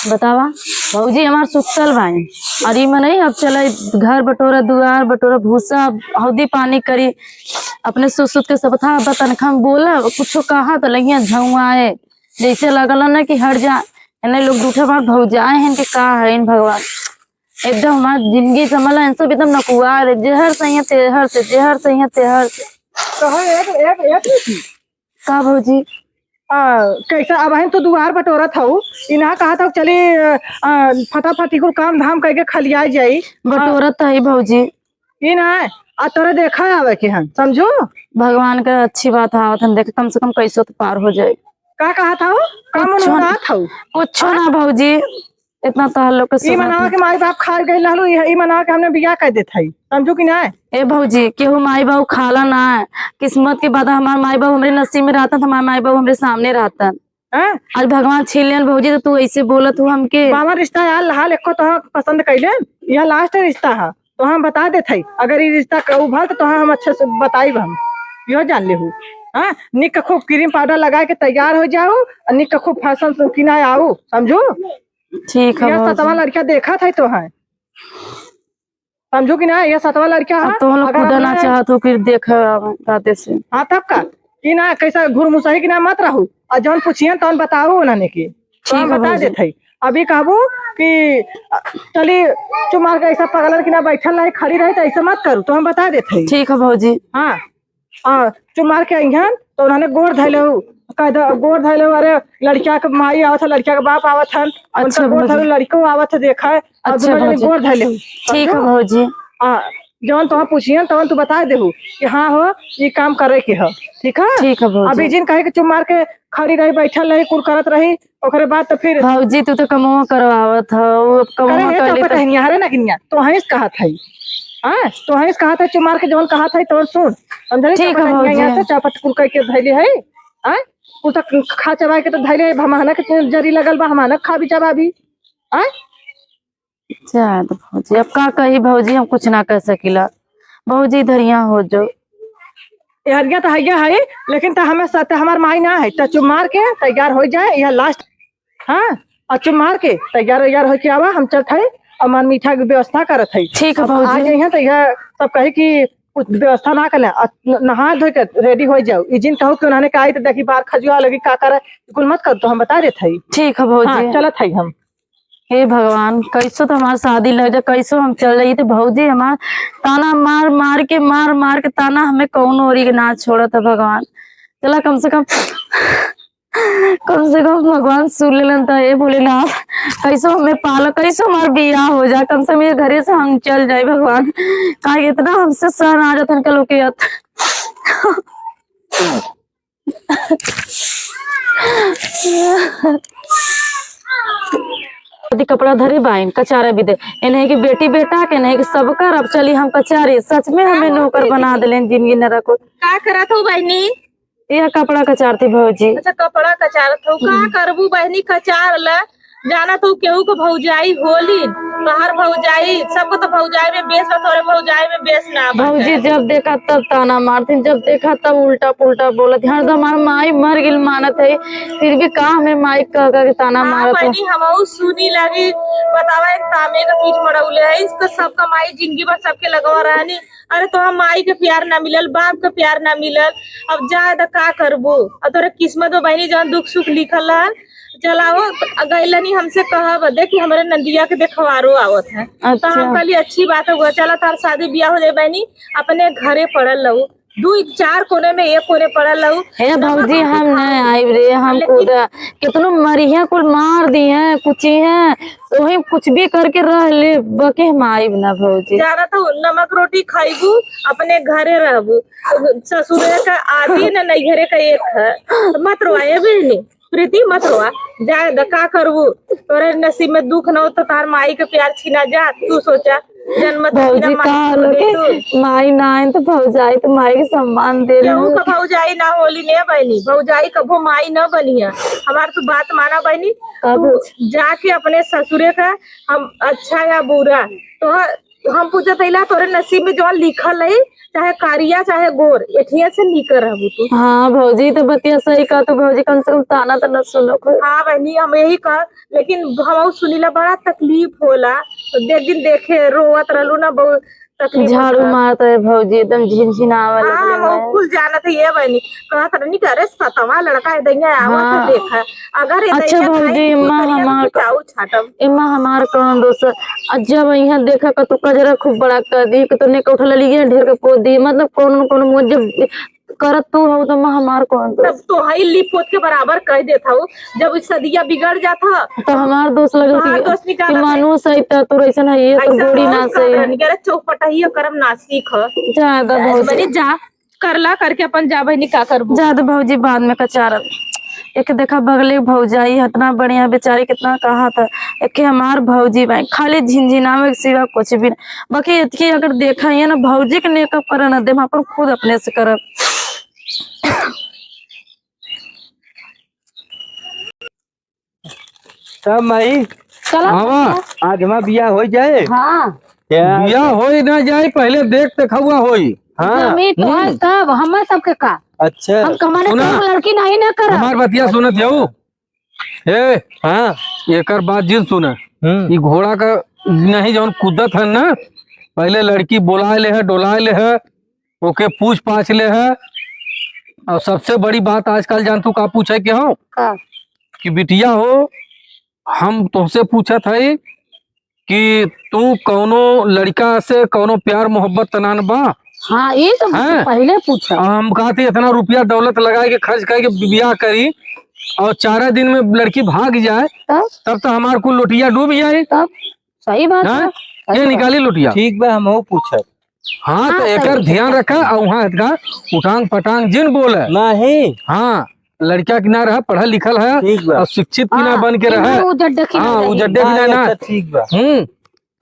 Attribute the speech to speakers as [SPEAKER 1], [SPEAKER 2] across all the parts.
[SPEAKER 1] बतावा भौजी हमार सुतल भाई और ई नहीं अब चला घर बटोरा दुआर बटोरा भूसा हौदी पानी करी अपने सुत सुत के सब था तनखा बोला कुछ कहा तो लगिया झुआए जैसे लगल ना कि हट जा इन्हें लोग दूठे बार भौजाए हैं कि का है इन भगवान एकदम हमार जिंदगी समझ सब एकदम नकुआ रे जहर सही तेहर से जहर सही तेहर से का भौजी
[SPEAKER 2] कैसा अब तो दुआर बटोरत हूँ इना कहा था चले फटाफट को काम धाम करके खलिया जाई
[SPEAKER 1] बटोरत है भौजी
[SPEAKER 2] ना आ तोरा देखा आवे के हम समझो
[SPEAKER 1] भगवान का अच्छी बात आवत हम देखे कम से कम कैसे तो पार हो जाए
[SPEAKER 2] का कहा था
[SPEAKER 1] कुछ ना भौजी इतना तो लोग के
[SPEAKER 2] मनावा के माई बाप खा गए लहलू ई मनावा के हमने बियाह कर देत हई समझो कि ना
[SPEAKER 1] ए भौजी केहू माई बाबू खाला ना है किस्मत के बाद हमारे माई बाबू हमारे नसीब में रहता हमारे माई बाबू हमारे सामने रहता आज भगवान छीन लेन भौजी तो तू ऐसे बोलत हूँ हमके
[SPEAKER 2] मामा रिश्ता यार हाल एको तो पसंद कैले यह लास्ट रिश्ता है तो हम बता देते हई अगर ये रिश्ता उभर तो हम अच्छे से बताइब हम यो जान ले हूँ हाँ निक खूब क्रीम पाउडर लगा के तैयार हो जाओ और निक खूब फैशन किना आओ समझो
[SPEAKER 1] ठीक है
[SPEAKER 2] सतवा लड़का देखा था तो है समझो कि ना ये सतवा लड़का है
[SPEAKER 1] तो हम लोग खुद ना चाहत हो कि देखा से
[SPEAKER 2] हाँ तब का कि ना कैसा घुरमुसही कि ना मत रहू और जौन पूछिए तो बताओ उन्होंने की तो हम बता देते अभी कहबू कि चली चुमार के ऐसा पगलन कि ना बैठल रहे खड़ी रहे तो ऐसा मत करू तो हम बता देते
[SPEAKER 1] ठीक है भौजी
[SPEAKER 2] हाँ चुमार के अहन तो उन्होंने गोड़ धैले गोड़ धैले अरे लड़किया के माई आवत है लड़किया के बाप आवत है
[SPEAKER 1] अच्छा
[SPEAKER 2] गोड़ धैले लड़को आवत है देखा है
[SPEAKER 1] अच्छा
[SPEAKER 2] गोड़ धैले
[SPEAKER 1] ठीक है भौजी
[SPEAKER 2] हाँ जौन तुम पूछिए तवन तू बता देहू कि हाँ हो ये काम करे के है ठीक है
[SPEAKER 1] ठीक है भौजी
[SPEAKER 2] अभी जिन कहे कि चुप मार के खड़ी रही बैठल रही कुल करत रही ओकरे बाद तो फिर
[SPEAKER 1] भौजी तू तो कमवा करवावत हो कमवा कर
[SPEAKER 2] ले हरे ना किन्या तो हईस कहा था हां तो हईस कहा था चुप मार के जौन कहा था तो सुन समझली
[SPEAKER 1] ठीक है भौजी
[SPEAKER 2] यहां से चापट कुल कह के धैले है हां कुल तक खा चबा के तो धैले भमाना के जरी लगल बा हमाना खा भी चबा भी हां
[SPEAKER 1] तो भौजी अब का कही भौजी हम कुछ ना कर सकीला भौजी धरिया हो जो
[SPEAKER 2] हरिया तो हैया है लेकिन तो हमें साथ हमार माई ना है तो चुप मार के तैयार हो जाए यह लास्ट हाँ और चुप मार के तैयार हो के आवा हम चलते है और मान मीठा की व्यवस्था करत है
[SPEAKER 1] ठीक है भौजी
[SPEAKER 2] आ जाइए तो यह सब कहे कि कुछ व्यवस्था ना कर नहा धो के रेडी हो जाओ जिन कहूँ कि उन्होंने कहा तो देखी बार खजुआ लगी का करे कुल मत कर तो हम बता देते है
[SPEAKER 1] ठीक है भौजी
[SPEAKER 2] चलत है हम
[SPEAKER 1] हे भगवान कैसो तो हमारी शादी लग जाए कैसो हम चल रही थे भौजी हमार ताना मार मार के ताना हमें कौन ओरी के ना छोड़ा था भगवान चला कम से कम भगवान सुन लेन तो ये बोले ना कैसो हमें पालो कैसो हमार बियाह हो जाए कम से कम घरे से हम चल जाए भगवान का इतना हमसे सहन आ जाता उनका लोग कपड़ा धरे बाइन कचारा भी दे इन्हें की बेटी बेटा के नहीं कि सब कर अब चली हम कचारे सच में हमें नौकर बना दिले जिंदगी न रखो
[SPEAKER 3] का करत हो बहनी
[SPEAKER 1] यह कपड़ा कचारती भौजी
[SPEAKER 3] अच्छा कपड़ा कचारत हो का करबू बहनी कचार ला जाना तो केहू को भौजाई होली बाहर भौजाई सबको तो भौजाई में बेस थोड़े भौजाई में बेस ना
[SPEAKER 1] भौजी जब देखा तब ताना मारती जब देखा तब उल्टा पुल्टा बोलत हर हमार माई मर गिल मानत है फिर भी का हमें माई कह के ताना मारत है
[SPEAKER 3] हम सुनी लगी बतावा एक तामे का पीठ मड़ौले है इसका सबका माई जिंदगी भर सबके लगवा रहनी अरे तो हम माई के प्यार ना मिलल बाप के प्यार ना मिलल अब ज्यादा का करबो अब तोरे किस्मत में बहनी जहाँ दुख सुख लिखल है चलाओ गैलनी हमसे कहा देखी हमारे नंदिया के देखवारो आवत है तो हम कहली अच्छी बात है चला तार शादी ब्याह हो जाए बहनी अपने घरे पड़ल रहू दू चार कोने में एक कोने पड़ल रहू
[SPEAKER 1] हे भौजी हम नहीं आए रे हम कितनो मरिया कुल मार दी है कुछ है तो वही कुछ भी करके रह ले बके हम आइब ना भौजी
[SPEAKER 3] ज्यादा तो नमक रोटी खाइबू अपने घरे रहबू ससुर का आदि न नैहरे का एक है मत रोए बहनी प्रीति मत रोआ जा का करबू तोरे नसीब में दुख न हो तो तार माई के प्यार छीना जा तू सोचा जन्म
[SPEAKER 1] भौजी का माई ना आए तो भौजाई तो माई के सम्मान दे
[SPEAKER 3] केहू का भौजाई ना होली ने बहनी भौजाई कभो माई न बनी है हमार तू बात माना बहनी तू जाके अपने ससुरे का हम अच्छा या बुरा तो हम पूछा तैला तोरे नसीब में जो लिखल है, चाहे कारिया चाहे गोर, एठिया से निकर रहबू तू।
[SPEAKER 1] हाँ भौजी तो बतिया सही कहा, तो भौजी कम से कम ताना तो न सुनो कोई।
[SPEAKER 3] हाँ बहनी हम यही कह, लेकिन हम सुनीला बड़ा तकलीफ होला, तो देख दिन देखे रोवत रहलू ना, बहुत तकलीफ
[SPEAKER 1] झाड़ू
[SPEAKER 3] होता।
[SPEAKER 1] मारता है भौजी, एकदम झिनझिनावा
[SPEAKER 3] हाँ
[SPEAKER 1] लगले
[SPEAKER 3] हम
[SPEAKER 1] मैं।
[SPEAKER 3] कुल जानत है ये बहनी, कहत रहनी कि अरे सतवा लड़का है दैया आवत है
[SPEAKER 1] हाँ।
[SPEAKER 3] देखा, अगर ये
[SPEAKER 1] अच्छा
[SPEAKER 3] दैया
[SPEAKER 1] भौजी,
[SPEAKER 3] खाई
[SPEAKER 1] माँ
[SPEAKER 3] तो
[SPEAKER 1] हमार
[SPEAKER 3] चाऊ छाटब।
[SPEAKER 1] इमा हमार कौन दोस्त जब यहाँ देखा का तू कजरा खूब बड़ा कर दी कि तूने के उठल लिया ढेर के पोत दी, मतलब कौन कौन मुझ जब करत तू हो तो माँ हमार कौन
[SPEAKER 3] तब
[SPEAKER 1] दोस्त।
[SPEAKER 3] तो हई लिप पोत के बराबर कह देता हूँ, जब सदिया बिगड़ जाता
[SPEAKER 1] तो हमार दोस्त लगल
[SPEAKER 3] तोहार दोस्त
[SPEAKER 1] कि
[SPEAKER 3] निकालत है।
[SPEAKER 1] मानू सही था तू ऐसा है, ये तो
[SPEAKER 3] ऐसा
[SPEAKER 1] गोड़ी ना
[SPEAKER 3] बहुत
[SPEAKER 1] सही
[SPEAKER 3] कहत रहनी कि अरे चौपटा ही करम ना सीख
[SPEAKER 1] ज्यादा भौजी,
[SPEAKER 3] बनी जा करला करके अपन जा बहनी का करबू।
[SPEAKER 1] ज्यादा भौजी बाद में कचारत। एक देखा बगले भौजाई इतना बढ़िया बेचारी कितना कहा था, एक हमार भौजी भाई खाली झिनझिनावे के सिवा कुछ भी नहीं। बाकी इतनी अगर देखा है ना भौजी के मेकअप करे ना दे, हम अपन खुद अपने से करब।
[SPEAKER 4] तब माई
[SPEAKER 1] चला
[SPEAKER 4] आज हमारा बिया हो जाए।
[SPEAKER 1] हाँ
[SPEAKER 4] क्या
[SPEAKER 5] बिया होई ना जाए, पहले देख देखा होई।
[SPEAKER 4] हाँ
[SPEAKER 1] जमी तो है तब हमें सबके का
[SPEAKER 4] अच्छा
[SPEAKER 1] हम कमाने
[SPEAKER 5] सुना।
[SPEAKER 1] का लड़की नहीं ना कर।
[SPEAKER 5] हमार बतिया सुनत हो ए,
[SPEAKER 4] हाँ
[SPEAKER 5] एकर बात जिन सुना, ई घोड़ा का नहीं जौन कूदत है ना, पहले लड़की बोला ले है, डोला ले है, ओके पूछ पाछ ले है। और सबसे बड़ी बात आजकल जान तू का पूछे के हो
[SPEAKER 1] का
[SPEAKER 5] कि बिटिया हो, हम तुमसे पूछा था कि तू कौनो लड़का से कौनो प्यार मोहब्बत तनान बा।
[SPEAKER 1] हाँ ये तो
[SPEAKER 5] हाँ।
[SPEAKER 1] पहले पूछा।
[SPEAKER 5] हम कहते इतना रुपया दौलत लगा के खर्च करके बियाह करी और 4 दिन में लड़की भाग जाए, तब तो हमार कुल लोटिया डूब जाए।
[SPEAKER 1] तब सही बात
[SPEAKER 5] हाँ?
[SPEAKER 1] है।
[SPEAKER 5] ये निकाली लोटिया।
[SPEAKER 4] ठीक बा, हम पूछब
[SPEAKER 5] हाँ तो
[SPEAKER 1] हाँ,
[SPEAKER 5] एकर
[SPEAKER 1] सही।
[SPEAKER 5] ध्यान रखा और वहाँ का उठांग पटांग जिन बोले।
[SPEAKER 4] नहीं।
[SPEAKER 5] हाँ लड़का की ना रहा, पढ़ा लिखल है
[SPEAKER 4] ठीक बा।
[SPEAKER 5] और शिक्षित की ना बन के रहे। हाँ उजड्डे की ना
[SPEAKER 4] अच्छा ठीक बा।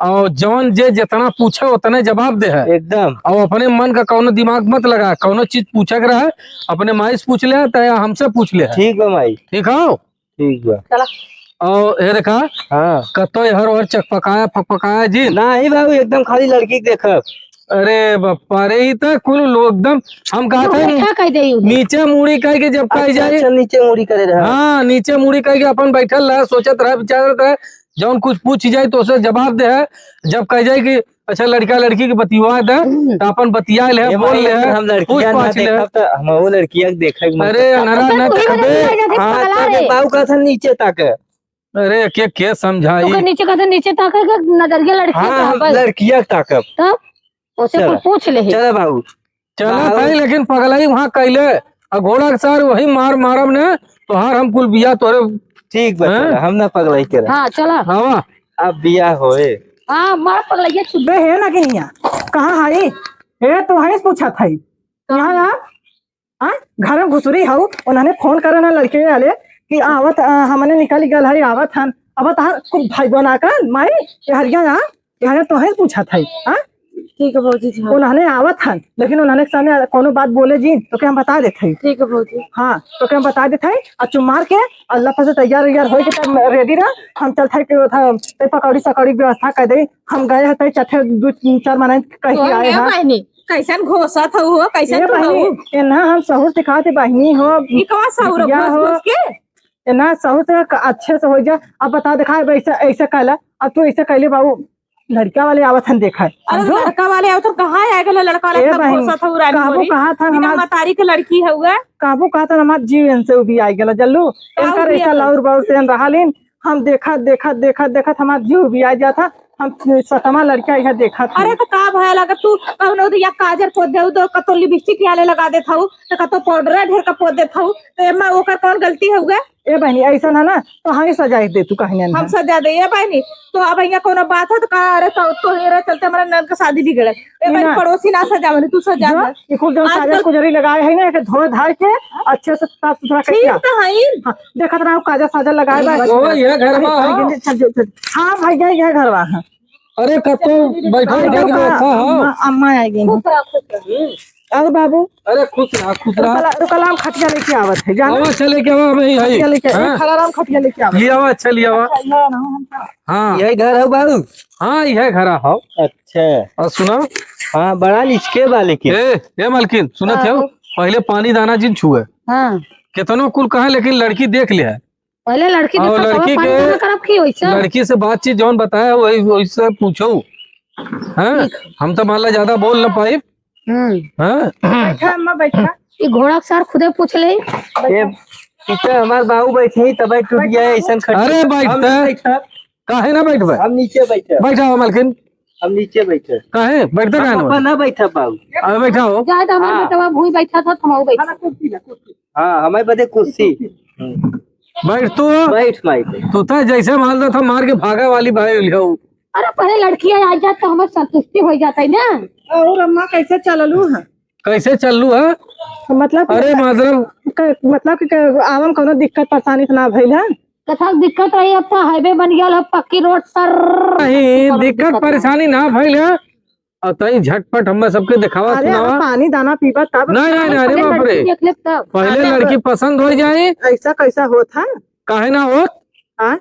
[SPEAKER 5] और जौन जे जितना पूछे उतने जवाब दे है
[SPEAKER 4] एकदम।
[SPEAKER 5] और अपने मन का कौनो दिमाग मत लगा, कौनो चीज पूछे के रहे अपने माई से पूछ ले तो हमसे पूछ ले।
[SPEAKER 4] ठीक बा माई।
[SPEAKER 5] ठीक हो
[SPEAKER 4] ठीक बा।
[SPEAKER 5] और ये देखा
[SPEAKER 4] हाँ
[SPEAKER 5] कतो हर और चकपकाया फकपकाया जी।
[SPEAKER 4] नहीं बाबू, एकदम खाली लड़की के देखब।
[SPEAKER 5] अरे बापा रे, ही तो कुल लोग एकदम हम कहा था
[SPEAKER 1] कह दे
[SPEAKER 5] नीचे मुड़ी कह के जब कह जाए।
[SPEAKER 4] अच्छा नीचे मुड़ी करे रहा।
[SPEAKER 5] हाँ नीचे मुड़ी कह के अपन बैठल रहे, सोचत रहे, विचारत रहे, जौन कुछ पूछ जाए तो उसे जवाब दे है। जब कह जाए कि अच्छा लड़का लड़की के बतिया दे तो अपन बतिया ले
[SPEAKER 4] ये
[SPEAKER 5] बोल
[SPEAKER 4] भाई,
[SPEAKER 5] ले
[SPEAKER 4] अगर हम
[SPEAKER 5] पूछ
[SPEAKER 4] लड़कियां ना
[SPEAKER 5] पाछ ले।
[SPEAKER 4] देखब तो हम वो लड़कियां के देखे।
[SPEAKER 5] अरे अनरा न तकबे।
[SPEAKER 4] हाँ तब बाबू का था नीचे तक।
[SPEAKER 5] अरे के समझाई।
[SPEAKER 1] नीचे का नीचे ताका नजरिया लड़की
[SPEAKER 4] हाँ हम लड़कियां के ताकब।
[SPEAKER 1] तब उसे
[SPEAKER 4] चलो।
[SPEAKER 1] कुछ पूछ ले।
[SPEAKER 4] चलो बाबू।
[SPEAKER 5] चला था लेकिन पगलाई वहाँ कैले और घोड़ा के सार वही मारब ने तो हार हम कुल बिया तोरे।
[SPEAKER 4] ठीक बा,
[SPEAKER 5] हाँ?
[SPEAKER 4] चलो, हम ना पगलाई करे।
[SPEAKER 1] हाँ चला।
[SPEAKER 5] हवा
[SPEAKER 4] अब बिया होए।
[SPEAKER 1] हाँ मार पगलैया छुट
[SPEAKER 2] बे है ना कि नहीं कहाँ हाई है तो वहीं से पूछा था यहाँ यार। हाँ घर में घुसरी हूँ, उन्होंने फोन करे ना लड़के वाले कि आवत हमने निकल गल है आवत हन अब तहार कुछ भाई बना कर माई ये हरिया यहाँ यहाँ तो वहीं पूछा था। हाँ
[SPEAKER 1] ठीक है भौजी जी।
[SPEAKER 2] उन्होंने आवत हन, लेकिन उन्होंने सामने कोनो बात बोले जी तो क्या हम बता देते।
[SPEAKER 1] ठीक है भौजी।
[SPEAKER 2] हाँ तो क्या हम बता देते और चुमार के अल्लाह पर से तैयार हो के तब रेडी रहा। हम चलते कि पकौड़ी सकौड़ी व्यवस्था कर दे। हम गए हैं चथे 2-4 महीने कहीं आए हैं।
[SPEAKER 3] कैसन घोषा था वो, कैसन
[SPEAKER 2] ये बहनी ना हम सहूर सिखाते बहनी हो
[SPEAKER 3] कवा सहूर
[SPEAKER 2] बिटिया हो
[SPEAKER 3] घोष के
[SPEAKER 2] ना सहूर से अच्छे से हो जा। अब बता दिखा ऐसा ऐसा कहला, अब तू ऐसा कहले बाबू लड़का वाले आवत हन देखा है।
[SPEAKER 3] अरे
[SPEAKER 2] समझो?
[SPEAKER 3] लड़का वाले आओ तो कहाँ आ गए लड़का वाले
[SPEAKER 2] ए
[SPEAKER 3] सब
[SPEAKER 2] बहन,
[SPEAKER 3] घोषा था उरानी
[SPEAKER 2] काबू
[SPEAKER 3] मोरी
[SPEAKER 2] कहा था
[SPEAKER 3] बिना
[SPEAKER 2] हमार
[SPEAKER 3] मतारी के लड़की है हुआ।
[SPEAKER 2] काबू कहा था हमार जीवन से भी आई गला जल्लू इनकर
[SPEAKER 3] भी
[SPEAKER 2] ऐसा
[SPEAKER 3] आई?
[SPEAKER 2] लाउर बाउर से रहा लेन। हम देखा हमार जीव भी आ जाता। हम सतमा लड़का यहाँ देखा था।
[SPEAKER 3] अरे तो का भया लगा तू कहनो तो या काजर पोत दे तो कतो लिपस्टिक याले लगा देत हूं तो कतो पाउडर ढेर का पोत देत हूं तो एमा ओकर कौन गलती है हुआ।
[SPEAKER 2] ए बहनी ऐसा ना ना तो हमें सजाए दे तू कहीं
[SPEAKER 3] हम सजा दे ये बहनी तो अब यहाँ कोनो बात है तो का अरे तो हेरे चलते हमारा नन का शादी बिगड़े ए बहनी
[SPEAKER 2] ना।
[SPEAKER 3] पड़ोसी ना सजावनी तू सजा दे।
[SPEAKER 2] कुल जो काजल कुजरी लगाए है ना धो धाय के अच्छे से साफ सुथरा कर
[SPEAKER 3] ठीक तो है
[SPEAKER 2] हाँ देखा था काजल साजल लगाए
[SPEAKER 5] ओ ये घर में हो।
[SPEAKER 2] हाँ भैया यह घरवा है।
[SPEAKER 5] अरे कतो बैठा व्यवस्था हो।
[SPEAKER 2] अम्मा आएगी। और बाबू
[SPEAKER 5] अरे खुश रहा
[SPEAKER 2] कलाम खटिया लेके आवत है जाना
[SPEAKER 5] आवा चले के आवा मैं यही
[SPEAKER 2] खटिया लेके
[SPEAKER 5] हाँ?
[SPEAKER 2] खलाराम खटिया लेके आवत
[SPEAKER 5] ले आवा अच्छा ले आवा हाँ
[SPEAKER 4] यही घर है बाबू।
[SPEAKER 5] हाँ यह घरा हो
[SPEAKER 4] अच्छा।
[SPEAKER 5] और सुना
[SPEAKER 4] हाँ बड़ा लिचके बा लेकिन।
[SPEAKER 5] ए मालकिन सुना थे पहले पानी दाना जिन छुए
[SPEAKER 1] हाँ
[SPEAKER 5] कितनों कुल कहा लेकिन लड़की देख लिया है
[SPEAKER 1] पहले लड़की
[SPEAKER 5] और
[SPEAKER 1] देखा
[SPEAKER 5] लड़की
[SPEAKER 1] पानी
[SPEAKER 5] के-
[SPEAKER 1] दाना करब की वैसा
[SPEAKER 5] लड़की से बातचीत जौन बताया वही वैसे पूछो हाँ हम तो मान ला ज्यादा बोल न पाए हाँ
[SPEAKER 2] बैठा अम्मा बैठा
[SPEAKER 1] ये घोड़ा के सार खुदे पूछ ले
[SPEAKER 4] ये पीछे हमारे बाबू बैठे ही तब टूट गया है ऐसा खटिया।
[SPEAKER 5] अरे
[SPEAKER 4] हम
[SPEAKER 5] बैठते
[SPEAKER 4] बैठा
[SPEAKER 5] काहे ना बैठबे
[SPEAKER 4] हम नीचे बैठे
[SPEAKER 5] बैठा हो मालकिन
[SPEAKER 4] हम नीचे बैठे
[SPEAKER 5] काहे बैठते काहे
[SPEAKER 4] पापा
[SPEAKER 5] ना
[SPEAKER 4] ना बैठा बाबू।
[SPEAKER 5] अरे बैठा हो
[SPEAKER 1] जाए तो हमारे बेटवा भूई बैठा था थमाऊ बैठा
[SPEAKER 2] कुर्सी ला कुर्सी
[SPEAKER 4] हाँ हमारे बदे कुर्सी।
[SPEAKER 5] बैठ तू
[SPEAKER 4] बैठ माई
[SPEAKER 5] तू तो जैसे माल रहा था मार के भागा वाली भाई लिखाऊ
[SPEAKER 1] अरे पहले लड़की आ जात तो हमें संतुष्टि हो जाता है ना
[SPEAKER 2] और अम्मा कैसे चललू है
[SPEAKER 5] कैसे चलू है
[SPEAKER 2] मतलब
[SPEAKER 5] अरे मतलब
[SPEAKER 2] मतलब कि आवन कोनो दिक्कत परेशानी तो ना भइल है
[SPEAKER 1] कथा दिक्कत रही अब तो हाईवे बन गया है पक्की रोड सर
[SPEAKER 5] नहीं दिक्कत परेशानी ना भइल है और तई झटपट हम सबके दिखावा
[SPEAKER 2] अरे
[SPEAKER 5] सुनावा
[SPEAKER 2] दाना दाना पीबा तब
[SPEAKER 5] नहीं नहीं नहीं, अरे बाप रे
[SPEAKER 1] देख ले तब
[SPEAKER 5] पहले लड़की पसंद हो जाए
[SPEAKER 2] ऐसा कैसा होता है
[SPEAKER 5] काहे ना हो
[SPEAKER 2] हाँ?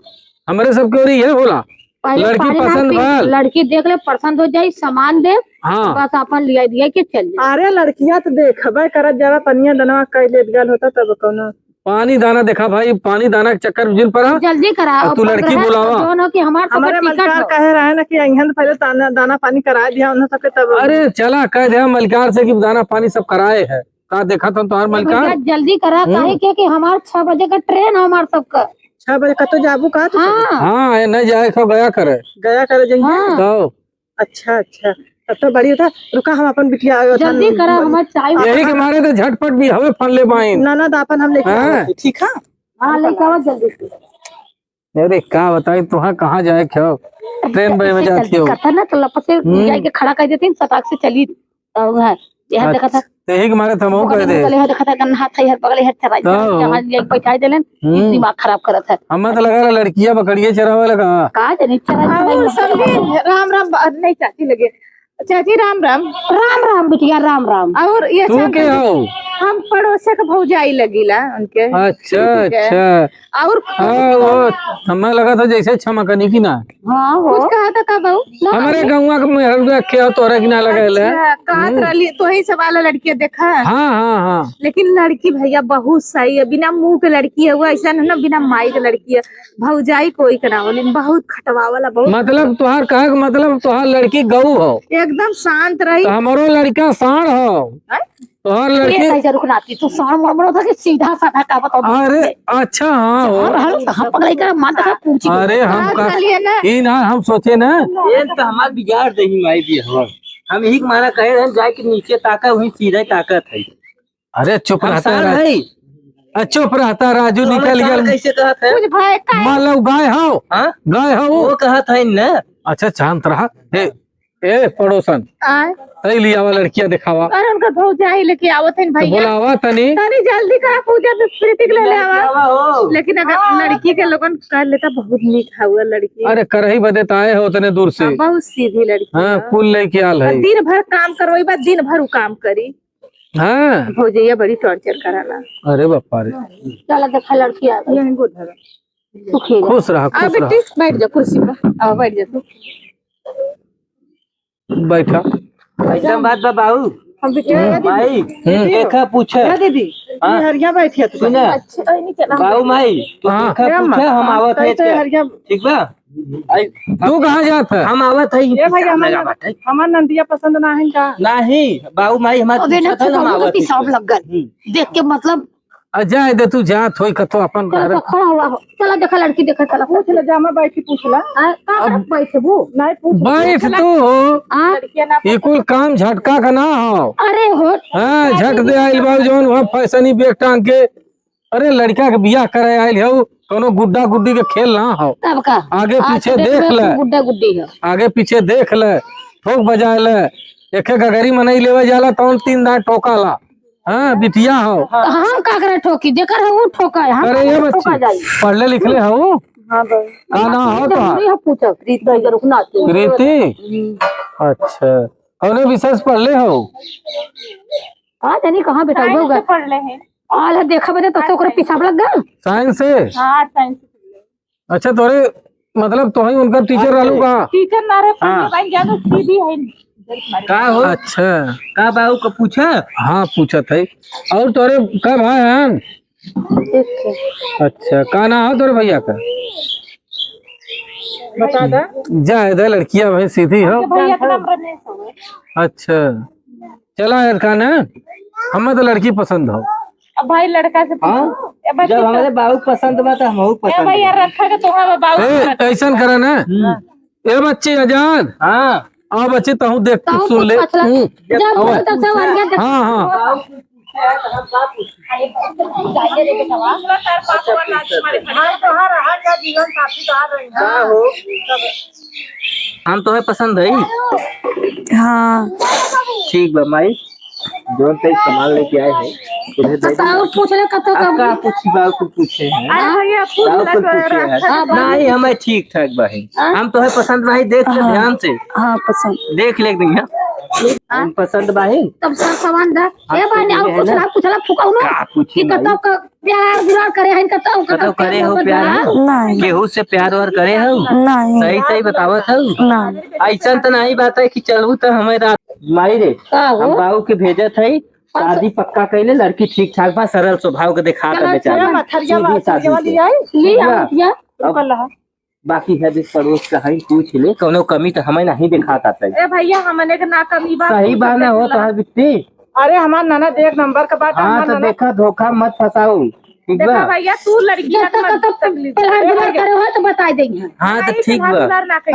[SPEAKER 5] हमारे सबके और ये होला
[SPEAKER 1] पहले
[SPEAKER 5] लड़की
[SPEAKER 1] पानी ना
[SPEAKER 5] पसंद
[SPEAKER 1] पी,
[SPEAKER 5] भल।
[SPEAKER 1] लड़की देख ले पसंद हो जाए सामान दे
[SPEAKER 5] हाँ
[SPEAKER 1] बस अपन लिया दिया के चल जाए
[SPEAKER 2] अरे लड़किया तो देखबे करत जावा पनिया दनवा कई लेट गल होता तब कोनो
[SPEAKER 5] पानी दाना देखा भाई पानी दाना के चक्कर में जिन पड़ा
[SPEAKER 1] जल्दी करा
[SPEAKER 5] अब तू लड़की बुलावा।
[SPEAKER 1] जो ना कि हमारे
[SPEAKER 2] हमारे मलकार कहे रहे ना कि अहन पहले दाना पानी करा दिया उन्हें सबके तब
[SPEAKER 5] अरे चला कह दे मलकार से कि दाना पानी सब कराए है का देखा था तुम्हार मलकार
[SPEAKER 1] जल्दी करा काहे के कि हमारे 6 बजे का ट्रेन है हमारे सबका
[SPEAKER 2] 6 बजे कतो जाबू का तो
[SPEAKER 1] हाँ
[SPEAKER 5] हाँ ये नहीं जाए तो गया करे
[SPEAKER 2] गया करे जाइए
[SPEAKER 1] हाँ
[SPEAKER 5] तो
[SPEAKER 2] अच्छा अच्छा तब तो बड़ी था रुका हम अपन बिटिया
[SPEAKER 1] जल्दी करा हमारे चाय
[SPEAKER 5] यही के मारे तो झटपट भी हवे फन ले पाइन
[SPEAKER 2] ननद अपन हम लेके
[SPEAKER 5] हाँ।
[SPEAKER 2] आवे। ठीक है
[SPEAKER 1] हाँ लेके आओ जल्दी से
[SPEAKER 5] अरे क्या बताई तुहा कहाँ जाए क्यों ट्रेन में जाती हो
[SPEAKER 1] कथा ना तो लपट से जाए के खड़ा कर देती सटाक से चली यह देखा था
[SPEAKER 5] यही के मारे थमो कह दे
[SPEAKER 1] बगल है देखा था गन्ना हाथ है बगल है चराई
[SPEAKER 5] तो।
[SPEAKER 1] जहां ले बैठा देलन दिमाग खराब करत है
[SPEAKER 5] हमें तो लगा लड़कियां बकरिए चरावे लगा
[SPEAKER 1] का जाने
[SPEAKER 2] और
[SPEAKER 1] चराई
[SPEAKER 2] समझे राम राम नहीं चाची लगे चाची राम राम
[SPEAKER 1] राम राम बिटिया राम राम
[SPEAKER 2] और ये
[SPEAKER 5] तू के हो
[SPEAKER 2] हम पड़ोसे के भौजाई लगिला उनके
[SPEAKER 5] अच्छा अच्छा
[SPEAKER 2] और
[SPEAKER 5] हाँ वो हमें लगा था जैसे छमकनी की ना
[SPEAKER 1] हाँ हो
[SPEAKER 2] कुछ कहा था का बहू
[SPEAKER 5] हमारे गाँव का मेहर क्या तोरा की ना लगा
[SPEAKER 2] कहा रही तो ही सवाल लड़कियां देखा
[SPEAKER 5] हाँ हाँ हाँ
[SPEAKER 2] लेकिन लड़की भैया बहुत सही है बिना मुंह के लड़की है वो ऐसा नहीं ना बिना माई के लड़की है भौजाई कोई कराओ लेकिन बहुत खटवा वाला बहुत
[SPEAKER 5] मतलब तुहार कहे के मतलब तुहार लड़की गऊ हो
[SPEAKER 2] एकदम शांत रही
[SPEAKER 5] तो हमारो लड़का साढ़ हो तुहार
[SPEAKER 1] ये
[SPEAKER 5] लड़की
[SPEAKER 1] कैसे रुकनाती तू साण मरमरो था कि सीधा साधा का बताओ
[SPEAKER 5] अरे अच्छा हाँ हो
[SPEAKER 1] हम पकड़ाई कर मार का पूछी
[SPEAKER 5] अरे हम का ई ना हम सोचे ना
[SPEAKER 4] ये तो हमार बिगाड़ दही माई भी हवा हम यही माना कहे रहे जाए कि नीचे ताका वही सीधा ताकत है।
[SPEAKER 5] अरे चुप
[SPEAKER 4] हम
[SPEAKER 5] रहता
[SPEAKER 4] सार
[SPEAKER 5] है
[SPEAKER 4] है
[SPEAKER 5] चुप रहता राजू निकल
[SPEAKER 4] सार
[SPEAKER 5] गया
[SPEAKER 4] कैसे कहत है
[SPEAKER 2] कुछ भाई का
[SPEAKER 5] मतलब गाय हो
[SPEAKER 4] हाँ
[SPEAKER 5] गाय हो
[SPEAKER 4] वो कहत है ना
[SPEAKER 5] अच्छा शांत रहा ए पड़ोसन
[SPEAKER 2] आए
[SPEAKER 5] तई लिया हुआ लड़कियां दिखावा
[SPEAKER 2] और उनका भौजाई लेके आवत है
[SPEAKER 5] तो
[SPEAKER 2] भैया
[SPEAKER 5] बोलावा तनी
[SPEAKER 2] तनी जल्दी करा पूजा तो प्रीति के ले ले आवा
[SPEAKER 4] आवा हो
[SPEAKER 2] लेकिन अगर लड़की के लोगन कर लेता बहुत नीक है वो लड़की
[SPEAKER 5] अरे करही बदे तो आए हो तने दूर से
[SPEAKER 2] बहुत सीधी लड़की
[SPEAKER 5] हाँ कुल लेके आल है
[SPEAKER 2] दिन भर काम करो एक बार दिन भर वो काम करी
[SPEAKER 5] हाँ
[SPEAKER 2] भौजैया बड़ी टॉर्चर कराला
[SPEAKER 5] अरे बापा रे
[SPEAKER 1] चला देखा लड़की आ गई
[SPEAKER 2] यही गोधरा
[SPEAKER 1] तू खेल
[SPEAKER 5] खुश रहा
[SPEAKER 2] आ
[SPEAKER 5] खुश रहा
[SPEAKER 2] बेटी बैठ जा कुर्सी पर आओ बैठ जा तू
[SPEAKER 5] बैठा
[SPEAKER 4] ऐसा बात बा बाबू
[SPEAKER 2] हम बेटी
[SPEAKER 4] माई देखा पूछा
[SPEAKER 2] क्या दीदी
[SPEAKER 4] हाँ।
[SPEAKER 2] ये हरिया बैठी है तू
[SPEAKER 4] सुना
[SPEAKER 1] अच्छा नहीं चला
[SPEAKER 4] बाबू माई तू
[SPEAKER 5] हाँ।
[SPEAKER 4] देखा पूछा हम आवत है
[SPEAKER 2] तो हरिया
[SPEAKER 4] ठीक बा
[SPEAKER 5] तू कहाँ जात है
[SPEAKER 4] हम आवत है
[SPEAKER 2] ये भैया हमार नंदिया पसंद ना है का
[SPEAKER 4] नहीं बाबू माई हमारे
[SPEAKER 1] अबे ना
[SPEAKER 4] पूछा था ना हम
[SPEAKER 1] तो
[SPEAKER 4] आवत
[SPEAKER 1] सब लग गए देख के मतलब
[SPEAKER 5] अजय दे तू जात होई कतो अपन
[SPEAKER 1] चला
[SPEAKER 5] घर
[SPEAKER 1] तो खड़ा हुआ हो चला देखा लड़की देखा चला
[SPEAKER 2] पूछ ले जामा बैठी पूछ ला
[SPEAKER 1] का बैठे वो
[SPEAKER 2] नहीं पूछ
[SPEAKER 5] बैठ तू हो
[SPEAKER 2] लड़कियां ना
[SPEAKER 5] ये कुल काम झटका का ना हो
[SPEAKER 1] अरे हो
[SPEAKER 5] हाँ झट दे आइल बा जौन वहाँ फैसनी बेग टांग के अरे लड़का के बियाह करे आइल हो कोनो गुड्डा गुड्डी के खेल ना हो
[SPEAKER 1] तब का
[SPEAKER 5] आगे पीछे देख ले
[SPEAKER 1] गुड्डा गुड्डी है
[SPEAKER 5] आगे पीछे देख ले ठोक बजा ले एक गगरी में नहीं लेवे जाला तो 3 दांत ठोका ला हाँ बिटिया हो
[SPEAKER 1] हम का करे ठोकी जेकर है वो ठोका है हम
[SPEAKER 5] अरे ये
[SPEAKER 1] ठोका
[SPEAKER 5] बच्ची
[SPEAKER 1] जाई
[SPEAKER 5] पढ़ले लिखले हो
[SPEAKER 2] हां भाई
[SPEAKER 5] का ना हो तो
[SPEAKER 1] नहीं पूछो रीत का रुकना
[SPEAKER 5] प्रीति अच्छा कौने विशेष पढ़ले हो
[SPEAKER 6] हाँ जानी कहाँ बेटा
[SPEAKER 3] साइंस
[SPEAKER 6] होगा
[SPEAKER 3] से पढ़ ले हैं।
[SPEAKER 6] आल देखा बजे तो ओकरा पिसाब लग गया
[SPEAKER 5] साइंस से।
[SPEAKER 3] हाँ साइंस से पढ़ ले।
[SPEAKER 5] अच्छा तोरे मतलब तो ही उनका टीचर रहलू का।
[SPEAKER 3] टीचर ना रहे
[SPEAKER 4] हाँ।
[SPEAKER 3] भाई ज्यादा सीधी है नहीं।
[SPEAKER 4] का हो
[SPEAKER 5] अच्छा
[SPEAKER 4] का बाबू का पूछा।
[SPEAKER 5] हाँ पूछत है। और तोरे का भाई हैं? अच्छा का ना हो तोरे भैया का।
[SPEAKER 2] बता दा।
[SPEAKER 5] जा इधर लड़कियां भाई सीधी हो।
[SPEAKER 3] भैया का नाम रमेश हो।
[SPEAKER 5] अच्छा चला यार का ना हमें तो लड़की पसंद हो।
[SPEAKER 3] अब भाई लड़का से
[SPEAKER 4] हाँ
[SPEAKER 3] पूछो। ए बच्चे
[SPEAKER 4] जब हमारे बाबू पसंद बा तो हमहू
[SPEAKER 3] ए
[SPEAKER 4] पसंद
[SPEAKER 3] भैया रखा के तुम्हारा बाबू
[SPEAKER 5] ऐसा करा ना ए बच्चे आजाद
[SPEAKER 4] हाँ
[SPEAKER 5] आओ बच्चे तहु देख
[SPEAKER 6] तो
[SPEAKER 5] कुछ सुन ले।
[SPEAKER 6] जब बोलो तब सब आ गया
[SPEAKER 5] हाँ हाँ
[SPEAKER 4] का हो हम तो है पसंद है।
[SPEAKER 1] हाँ
[SPEAKER 4] ठीक बा माई जो ते सामान लेके आए हैं तुम्हें दे
[SPEAKER 6] तो और पूछ ले कतो
[SPEAKER 4] अब
[SPEAKER 6] का
[SPEAKER 4] का पूछी बाबू को पूछे हैं
[SPEAKER 3] भैया
[SPEAKER 4] बाबू को पूछे हैं नहीं हमें ठीक ठाक बाही हम तो है पसंद बाही देख ले ध्यान से
[SPEAKER 1] हाँ पसंद।
[SPEAKER 4] देख ले एकदम हम पसंद बाही
[SPEAKER 6] तब सब सामान दा ए बानी और कुछ ला फुकाऊ ना
[SPEAKER 4] का पूछी
[SPEAKER 6] कि कतो का प्यार दुलार करे हैं कतो
[SPEAKER 4] कतो करे हो प्यार
[SPEAKER 1] नहीं
[SPEAKER 4] केहू से प्यार और करे हो
[SPEAKER 1] नहीं
[SPEAKER 4] सही सही बतावत हो
[SPEAKER 1] नहीं
[SPEAKER 4] ऐसा तो नहीं बात है कि चलू तो हमें रात माई रे
[SPEAKER 6] का
[SPEAKER 4] हम
[SPEAKER 6] हो
[SPEAKER 4] बाबू के भेजत है शादी पक्का कैले लड़की ठीक ठाक बा सरल स्वभाव के दिखा था बेचारा
[SPEAKER 2] थरिया
[SPEAKER 4] सीधी शादी
[SPEAKER 2] वाली
[SPEAKER 4] से।
[SPEAKER 2] आई
[SPEAKER 6] ली
[SPEAKER 4] ठीक बा?
[SPEAKER 6] आ दिया
[SPEAKER 4] अब बाकी है जिस पड़ोस का है पूछ ले कोनो कमी तो हमें नहीं दिखाता था
[SPEAKER 3] ए भैया हमने के ना कमी बात
[SPEAKER 4] सही बात ना हो तो है बिट्टी
[SPEAKER 2] अरे हमार ननद एक नंबर का बात
[SPEAKER 4] हाँ तो देखा धोखा मत फंसाओ ठीक
[SPEAKER 3] देखा
[SPEAKER 4] बा
[SPEAKER 3] भैया तू लड़की
[SPEAKER 6] जब तक कतो प्यार दुलार करे हो तो बता देंगे
[SPEAKER 4] हाँ तो ठीक बा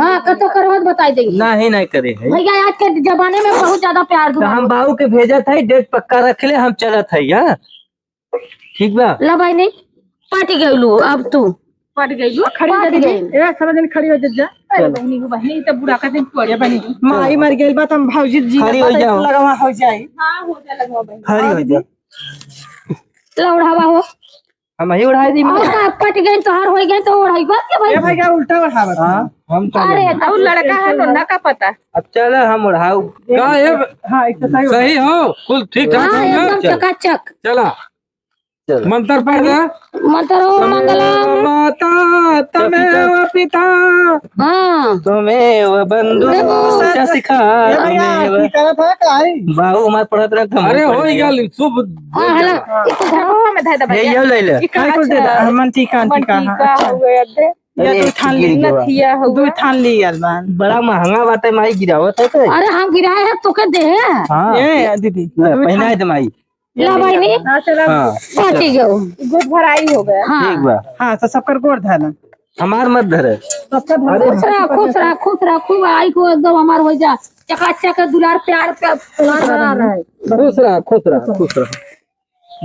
[SPEAKER 6] हाँ कतो करे हो तो बता देंगे
[SPEAKER 4] नहीं नहीं करे है
[SPEAKER 6] भैया आज के जमाने में बहुत ज्यादा प्यार
[SPEAKER 4] तो
[SPEAKER 6] दुलार
[SPEAKER 4] हम बाबू के भेजत है डेट पक्का रख ले हम चलत है यार ठीक बा
[SPEAKER 6] ला भाई नहीं
[SPEAKER 1] पार्टी गयलू अब तू
[SPEAKER 3] पड़ गई लो
[SPEAKER 2] खड़ी हो
[SPEAKER 6] पार्टी
[SPEAKER 2] दीदी
[SPEAKER 6] गई।
[SPEAKER 2] ए सब दिन खड़ी हो जा
[SPEAKER 3] अरे बहनी को बहनी तो बुढ़ा का दिन पड़े बनी
[SPEAKER 2] माई मर गेल बा तुम भौजी जी
[SPEAKER 4] खड़ी हो जाओ।
[SPEAKER 2] लगवा हो जाई
[SPEAKER 3] हाँ हो जा लगवा बहनी
[SPEAKER 4] खड़ी हो जा
[SPEAKER 6] ला उड़ावा हो
[SPEAKER 4] हम ही उड़ाई दी
[SPEAKER 6] और का पट गई तो हार हो गई तो उड़ाई बात के भाई
[SPEAKER 2] ए भैया उल्टा उठावत
[SPEAKER 4] हाँ हम
[SPEAKER 6] अरे
[SPEAKER 3] और लड़का है नन्ना का पता
[SPEAKER 4] अब चल हम उड़ाऊ
[SPEAKER 5] का ये
[SPEAKER 2] हां एक सही
[SPEAKER 5] सही हो कुल ठीक ठाक
[SPEAKER 6] हाँ
[SPEAKER 5] है ना
[SPEAKER 6] एकदम चकाचक
[SPEAKER 5] चला
[SPEAKER 4] चल
[SPEAKER 5] मंत्र पढ़ जा
[SPEAKER 6] मंत्रो मंगलम
[SPEAKER 5] माता तमेव पिता
[SPEAKER 6] हाँ
[SPEAKER 4] तुम्हें बंधु शिखा
[SPEAKER 2] ए भैया की करत है काई
[SPEAKER 4] बाबू हमारे पढ़त रहे थे
[SPEAKER 5] अरे हो गया शुभ
[SPEAKER 6] हाँ हेला
[SPEAKER 3] घरों में धैदा
[SPEAKER 4] ये
[SPEAKER 3] भैया
[SPEAKER 4] ये ले ले
[SPEAKER 2] काई को दे दा मन टीका टीका
[SPEAKER 3] टीका हो गया दे
[SPEAKER 2] या
[SPEAKER 4] अरे
[SPEAKER 2] दू थान
[SPEAKER 4] गिर
[SPEAKER 2] ली
[SPEAKER 4] गया।
[SPEAKER 3] नथिया हो
[SPEAKER 2] दू थान ली अलबान
[SPEAKER 4] बड़ा महंगा बात है माई गिरावत है तो
[SPEAKER 6] अरे हम गिराए हैं तो के दे हैं
[SPEAKER 4] हाँ
[SPEAKER 2] ए दीदी
[SPEAKER 4] पहना है तो माई
[SPEAKER 6] ला भाई नहीं
[SPEAKER 2] हां चला
[SPEAKER 4] हाँ
[SPEAKER 6] पार्टी गयो
[SPEAKER 3] गोद भराई हो गया
[SPEAKER 6] हाँ
[SPEAKER 4] ठीक बा
[SPEAKER 2] हां तो सबकर गोड़ धरन
[SPEAKER 4] हमार मत धरे
[SPEAKER 6] खुश रहा खुश रहा खुश रहा खूब आई को एकदम हमार हो जा चकाचक दुलार प्यार दुलार भरा रहे
[SPEAKER 5] खुश रहा खुश रहा खुश रहा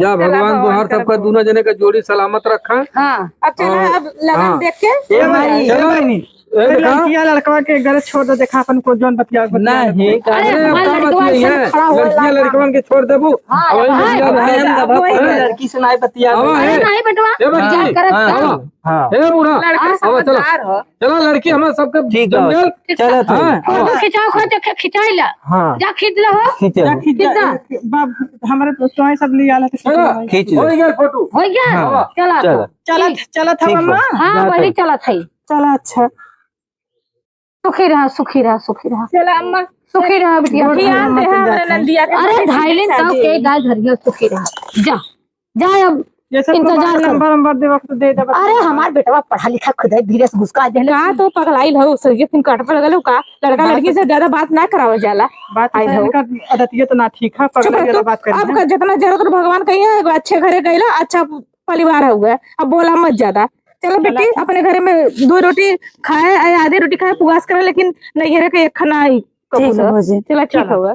[SPEAKER 5] जा भगवान तुहार सबका दोनों जने का जोड़ी सलामत रखा
[SPEAKER 6] हाँ
[SPEAKER 3] अब चला अब लगन
[SPEAKER 5] हाँ।
[SPEAKER 3] देख के
[SPEAKER 2] ए भाई
[SPEAKER 5] चलो।
[SPEAKER 2] नहीं
[SPEAKER 5] ए देखा
[SPEAKER 2] लड़किया लड़कवा के घर छोड़ दे देखा अपन को जोन बतिया
[SPEAKER 4] नहीं
[SPEAKER 6] अरे
[SPEAKER 5] अरे
[SPEAKER 6] हमारे
[SPEAKER 5] अब
[SPEAKER 6] लड़कवा
[SPEAKER 5] बात नहीं है
[SPEAKER 6] से खड़ा हो
[SPEAKER 5] लड़कियां लड़कवन के छोड़ देबू
[SPEAKER 6] हाँ,
[SPEAKER 5] अब
[SPEAKER 6] हाँ,
[SPEAKER 5] लड़कियां
[SPEAKER 6] हाँ,
[SPEAKER 5] रहे
[SPEAKER 6] हाँ,
[SPEAKER 5] ना।
[SPEAKER 4] पहले लड़की से नहीं बतिया
[SPEAKER 5] हाँ,
[SPEAKER 6] अरे
[SPEAKER 5] है।
[SPEAKER 6] नहीं बेटवा
[SPEAKER 5] ए बच्ची
[SPEAKER 6] क्या करत
[SPEAKER 4] हाँ,
[SPEAKER 6] का?
[SPEAKER 4] हाँ
[SPEAKER 5] हे बूढ़ा
[SPEAKER 3] लड़का
[SPEAKER 5] अब चलो
[SPEAKER 3] समझदार हो
[SPEAKER 5] चलो लड़की हमारे सबके
[SPEAKER 4] ठीक बा
[SPEAKER 5] जंगल
[SPEAKER 4] चलो तो
[SPEAKER 5] हाँ
[SPEAKER 6] फोटो खिंचाओ खो खिंचाई ला
[SPEAKER 4] हाँ
[SPEAKER 6] जा खींच लो हो
[SPEAKER 4] खींच लो।
[SPEAKER 6] कितना
[SPEAKER 2] बाप हमारे तो सब लिया ला
[SPEAKER 5] चलो
[SPEAKER 4] खींच
[SPEAKER 5] हो
[SPEAKER 4] लो
[SPEAKER 5] गया फोटो
[SPEAKER 6] हो गया
[SPEAKER 4] हाँ,
[SPEAKER 6] चला
[SPEAKER 4] चलो
[SPEAKER 2] चला चला था
[SPEAKER 4] ठीक
[SPEAKER 2] मम्मा
[SPEAKER 4] बा।
[SPEAKER 6] हाँ
[SPEAKER 4] जाते।
[SPEAKER 6] वही चला थी
[SPEAKER 2] चला अच्छा
[SPEAKER 6] सुखी रहा सुखी रहा सुखी रहा
[SPEAKER 3] चला अम्मा
[SPEAKER 6] सुखी रहा बिटिया
[SPEAKER 3] ध्यान दे हमरे नंदिया के
[SPEAKER 6] अरे ढाईलिन तो के गाय धरिया सुखी रहा जा जा अब
[SPEAKER 2] ये सब
[SPEAKER 6] इंतजार कर।
[SPEAKER 2] नंबर नंबर दे वक्त दे दे
[SPEAKER 6] अरे हमार बेटवा पढ़ा लिखा खुद धीरे से घुसका दे
[SPEAKER 3] का तो पगलाइल हो सही फिर कट पर लगल का लड़का लड़की से ज्यादा बात ना करावल जाला
[SPEAKER 2] बात
[SPEAKER 3] आई हो।
[SPEAKER 2] इनका आदतिये तो ना ठीक है
[SPEAKER 3] चुप
[SPEAKER 2] पकड़
[SPEAKER 3] रह
[SPEAKER 2] के
[SPEAKER 3] तू।
[SPEAKER 2] बात कर
[SPEAKER 3] अब का जितना जरूरत भगवान कही है अच्छे घरे गईला अच्छा परिवार हुआ अब बोला मत ज्यादा चलो बेटी अपने घरे में 2 रोटी खाए आधे रोटी खाए पुआस करे लेकिन नहीं के एक खाना ही
[SPEAKER 1] ठीक है भौजी।
[SPEAKER 3] चला ठीक होगा